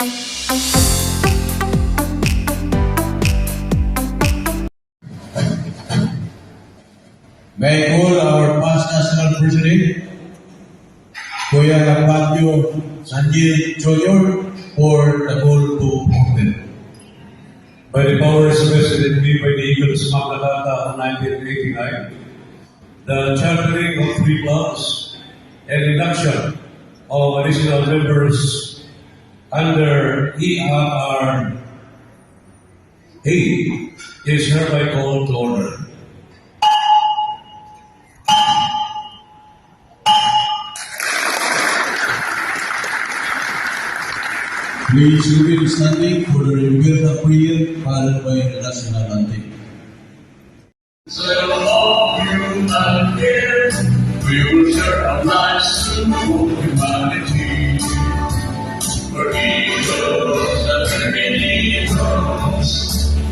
May I call our past national president, Kuya Lapatio Sanjil Jr. for the call to order. By the powers vested in me by the Eagles Magna Carta of 1989, the chartering of 3 clubs and induction of additional members under ERR 8 is hereby called to order. Please remain standing for the Reversa prayer followed by the national anthem. So all you and here, we will share our lives to humanity. For eagles and eagles,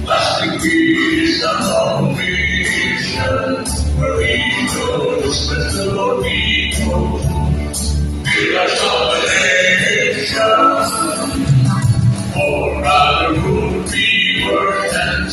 lasting peace and long mission. For eagles, with the Lord equal, build our salvation. Or rather, would be worth and